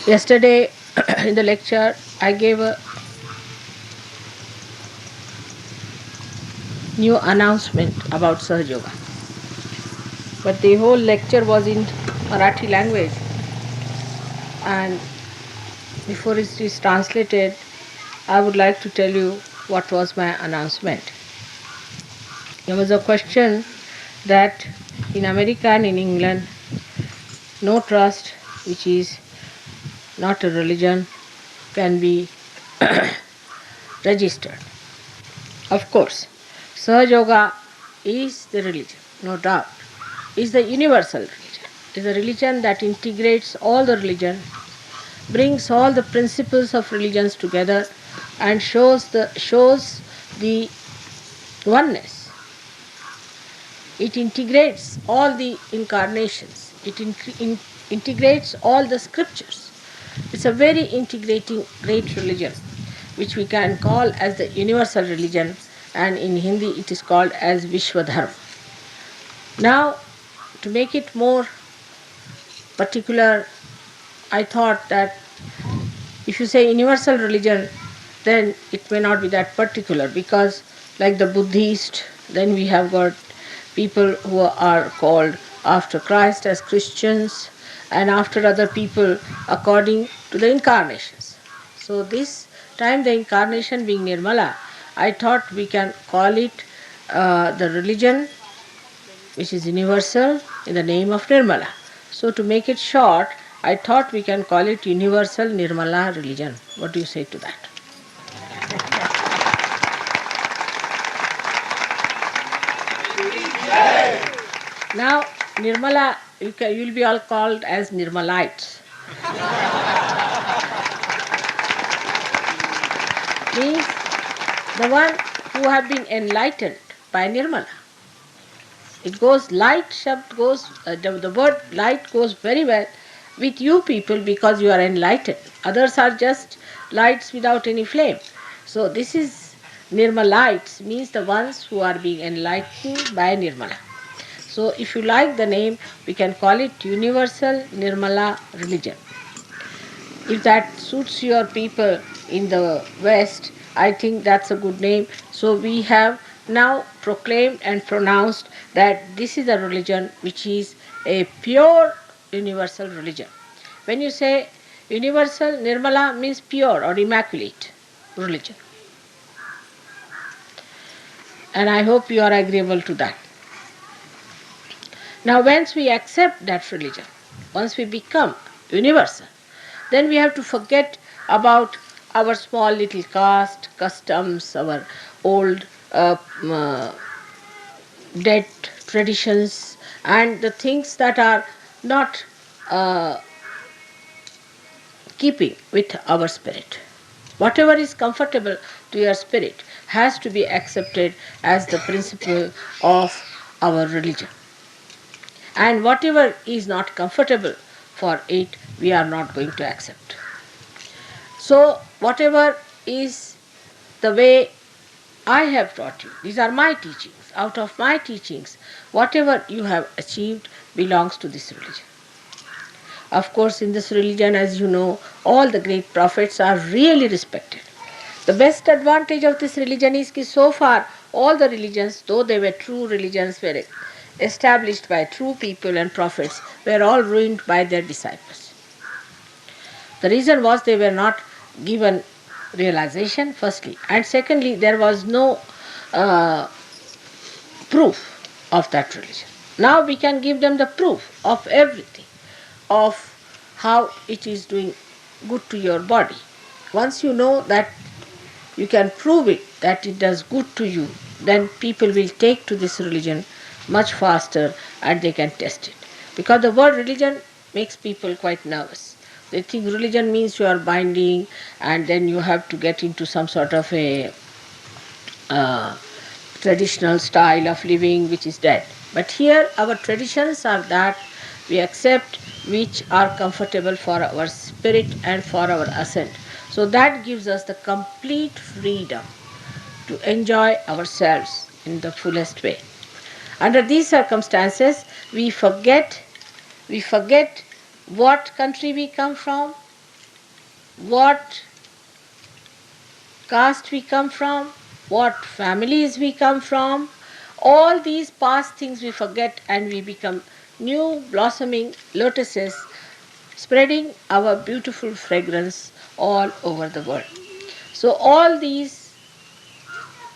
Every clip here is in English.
Yesterday in the lecture, I gave a new announcement about Sahaja Yoga. But the whole lecture was in Marathi language, and before it is translated, I would like to tell you what was my announcement. There was a question that in America and in England, no trust, which is not a religion, can be registered. Of course, Sahaja Yoga is the religion, no doubt. Is the universal religion. It is a religion that integrates all the religion, brings all the principles of religions together, and shows the oneness. It integrates all the incarnations. It integrates all the scriptures. It's a very integrating great religion, which we can call as the universal religion, and in Hindi it is called as Vishwadharma. Now, to make it more particular, I thought that if you say universal religion, then it may not be that particular, because like the Buddhist, then we have got people who are called after Christ as Christians, and after other people according to the incarnations. So this time the incarnation being Nirmala, I thought we can call it the religion which is universal in the name of Nirmala. So to make it short, I thought we can call it Universal Nirmala Religion. What do you say to that? Now, Nirmala, you will be all called as Nirmalites. Means the one who have been enlightened by Nirmala. It goes, light shabd goes, the word light goes very well with you people because you are enlightened. Others are just lights without any flame. So this is Nirmalites, means the ones who are being enlightened by Nirmala. So if you like the name, we can call it Universal Nirmala Religion. If that suits your people in the West, I think that's a good name. So we have now proclaimed and pronounced that this is a religion which is a pure universal religion. When you say universal, Nirmala means pure or immaculate religion. And I hope you are agreeable to that. Now once we accept that religion, once we become universal, then we have to forget about our small little caste, customs, our old dead traditions, and the things that are not keeping with our spirit. Whatever is comfortable to your spirit has to be accepted as the principle of our religion. And whatever is not comfortable for it, we are not going to accept. So, whatever is the way I have taught you, these are my teachings. Out of my teachings, whatever you have achieved belongs to this religion. Of course, in this religion, as you know, all the great prophets are really respected. The best advantage of this religion is that so far all the religions, though they were true religions, were established by true people and prophets, were all ruined by their disciples. The reason was they were not given realization, firstly, and secondly, there was no proof of that religion. Now we can give them the proof of everything, of how it is doing good to your body. Once you know that you can prove it, that it does good to you, then people will take to this religion much faster and they can test it. Because the word religion makes people quite nervous. They think religion means you are binding and then you have to get into some sort of a traditional style of living which is dead. But here our traditions are that we accept which are comfortable for our spirit and for our ascent. So that gives us the complete freedom to enjoy ourselves in the fullest way. Under these circumstances, we forget what country we come from, what caste we come from, what families we come from. All these past things we forget and we become new blossoming lotuses, spreading our beautiful fragrance all over the world. So, all these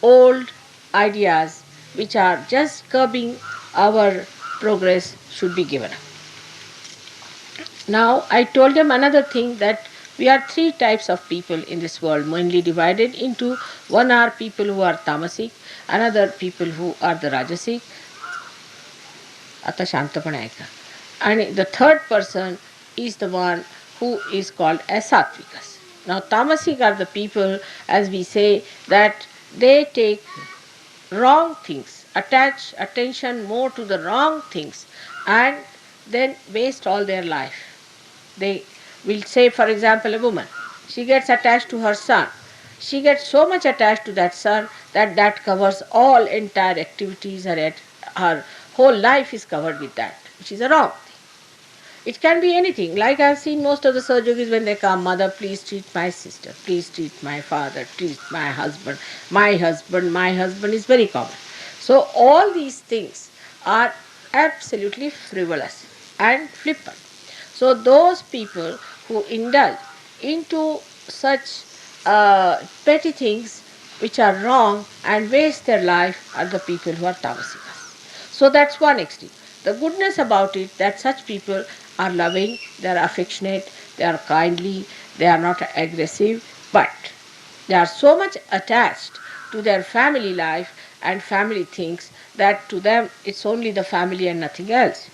old ideas which are just curbing our progress should be given up. Now, I told them another thing, that we are three types of people in this world, mainly divided into: one are people who are tamasic, another people who are the rajasic, ata shantapana aika, and the third person is the one who is called as sattvikas. Now, tamasic are the people, as we say, that they take wrong things, attach attention more to the wrong things, and then waste all their life. They will say, for example, a woman, she gets attached to her son. She gets so much attached to that son that that covers all entire activities. Her whole life is covered with that, which is a wrong thing. It can be anything. Like I've seen most of the surgeries when they come, mother, please treat my sister, please treat my father, treat my husband, my husband is very common. So all these things are absolutely frivolous and flippant. So those people who indulge into such petty things which are wrong and waste their life are the people who are tamasikas. So that's one extreme. The goodness about it, that such people are loving, they are affectionate, they are kindly, they are not aggressive, but they are so much attached to their family life and family things that to them it's only the family and nothing else.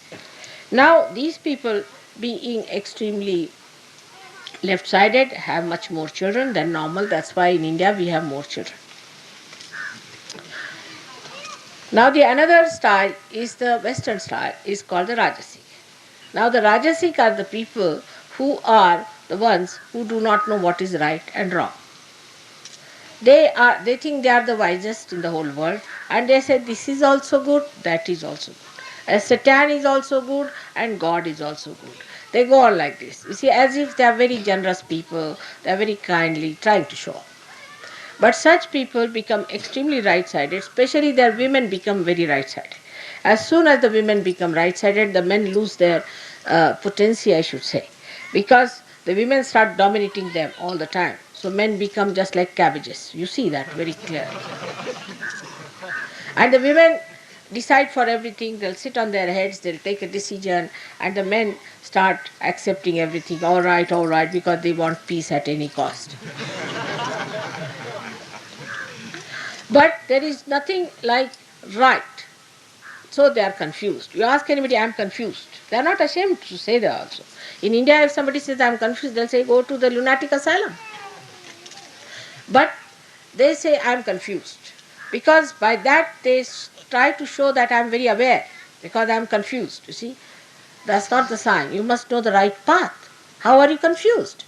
Now, these people, being extremely left sided, have much more children than normal. That's why in India we have more children. Now, the another style is the Western style, is called the Rajasic. Now, the Rajasic are the people who are the ones who do not know what is right and wrong. They think they are the wisest in the whole world, and they say this is also good, that is also good. Satan is also good and God is also good. They go on like this. You see, as if they are very generous people, they are very kindly trying to show. But such people become extremely right-sided, especially their women become very right-sided. As soon as the women become right-sided, the men lose their potency, I should say, because the women start dominating them all the time. So men become just like cabbages. You see that very clearly. And the women decide for everything, they'll sit on their heads, they'll take a decision, and the men start accepting everything, all right, because they want peace at any cost. But there is nothing like right. So they are confused. You ask anybody, I'm confused. They are not ashamed to say that also. In India, if somebody says, I'm confused, they'll say, go to the lunatic asylum. But they say, I'm confused. Because by that they try to show that I'm very aware, because I'm confused. You see, that's not the sign. You must know the right path. How are you confused?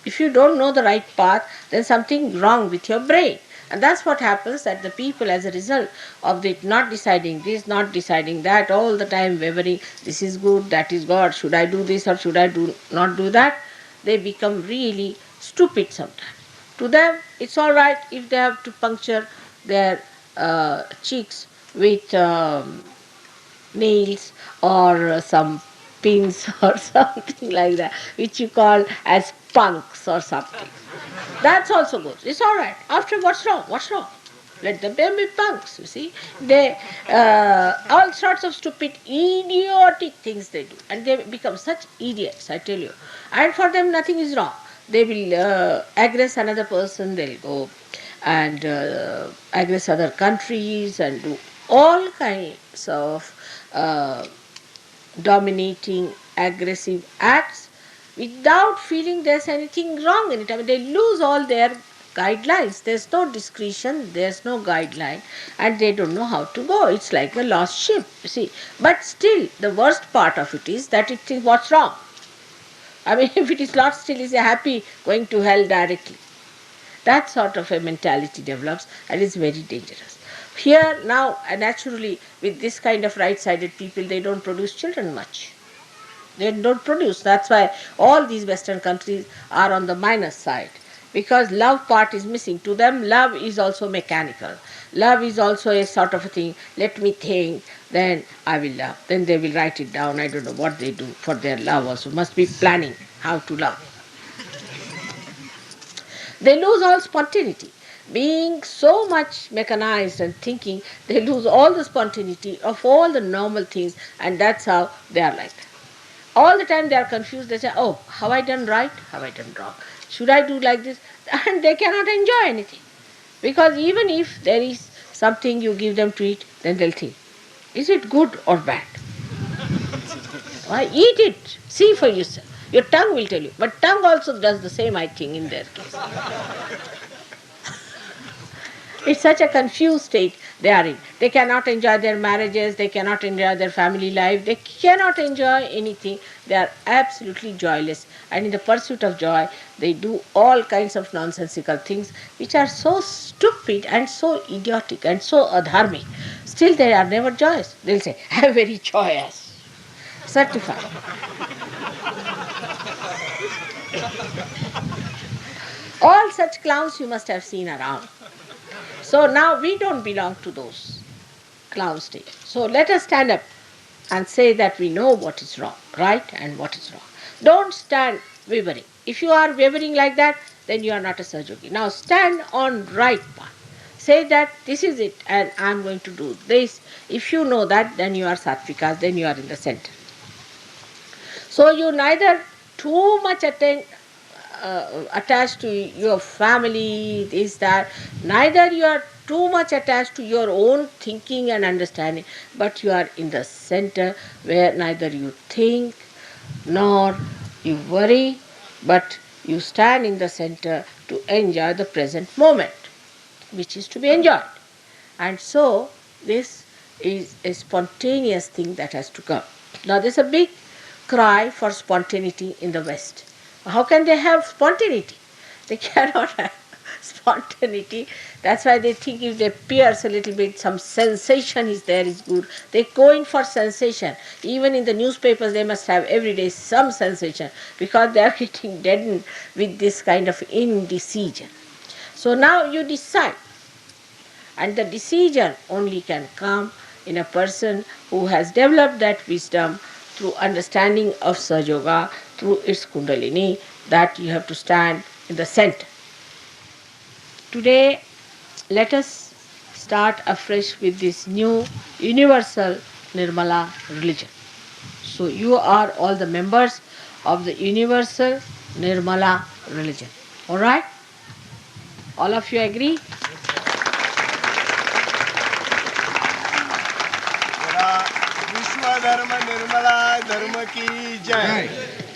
If you don't know the right path, then something wrong with your brain. And that's what happens, that the people, as a result of it not deciding this, not deciding that, all the time wavering, this is good, that is God, should I do this or should I not do that, they become really stupid sometimes. To them, it's all right if they have to puncture their cheeks with nails or some pins or something like that, which you call as punks or something. That's also good. It's all right. After, what's wrong? What's wrong? Let them be punks, you see. They, all sorts of stupid, idiotic things they do. And they become such idiots, I tell you. And for them, nothing is wrong. They will aggress another person, they'll go and aggress other countries and do all kinds of dominating, aggressive acts without feeling there's anything wrong in it. I mean, they lose all their guidelines. There's no discretion, there's no guideline, and they don't know how to go. It's like a lost ship, you see. But still, the worst part of it is that it is what's wrong. I mean, if it is lost, still is a happy going to hell directly. That sort of a mentality develops and is very dangerous. Here now, naturally, with this kind of right-sided people, they don't produce children much. They don't produce. That's why all these Western countries are on the minus side. Because love part is missing. To them, love is also mechanical. Love is also a sort of a thing, let me think, then I will love. Then they will write it down. I don't know what they do for their love also. Must be planning how to love. They lose all spontaneity. Being so much mechanized and thinking, they lose all the spontaneity of all the normal things, and that's how they are like that. All the time they are confused. They say, oh, have I done right? Have I done wrong? Should I do like this? And they cannot enjoy anything. Because even if there is something you give them to eat, then they'll think, is it good or bad? Why, eat it. See for yourself. Your tongue will tell you. But tongue also does the same, I think, in their case. It's such a confused state they are in. They cannot enjoy their marriages, they cannot enjoy their family life, they cannot enjoy anything. They are absolutely joyless. And in the pursuit of joy, they do all kinds of nonsensical things which are so stupid and so idiotic and so adharmic. Still, they are never joyous. They'll say, I am very joyous. Certified. All such clowns you must have seen around. So now we don't belong to those clown stage. So let us stand up and say that we know what is wrong, right, and what is wrong. Don't stand wavering. If you are wavering like that, then you are not a Sahaja. Now stand on right path. Say that this is it and I am going to do this. If you know that, then you are Sattvikas, then you are in the center. So you neither too much attached to your family, this, that, neither you are too much attached to your own thinking and understanding, but you are in the center where neither you think nor you worry, but you stand in the center to enjoy the present moment, which is to be enjoyed. And so this is a spontaneous thing that has to come. Now there's a big cry for spontaneity in the West. How can they have spontaneity? They cannot have spontaneity. That's why they think if they pierce a little bit, some sensation is there is good. They go in for sensation. Even in the newspapers they must have every day some sensation because they are getting deadened with this kind of indecision. So now you decide. And the decision only can come in a person who has developed that wisdom through understanding of Sahaja Yoga, through its Kundalini, that you have to stand in the center. Today, let us start afresh with this new universal Nirmala religion. So you are all the members of the universal Nirmala religion. All right? All of you agree? विश्व धर्म निर्मला धर्म की जय।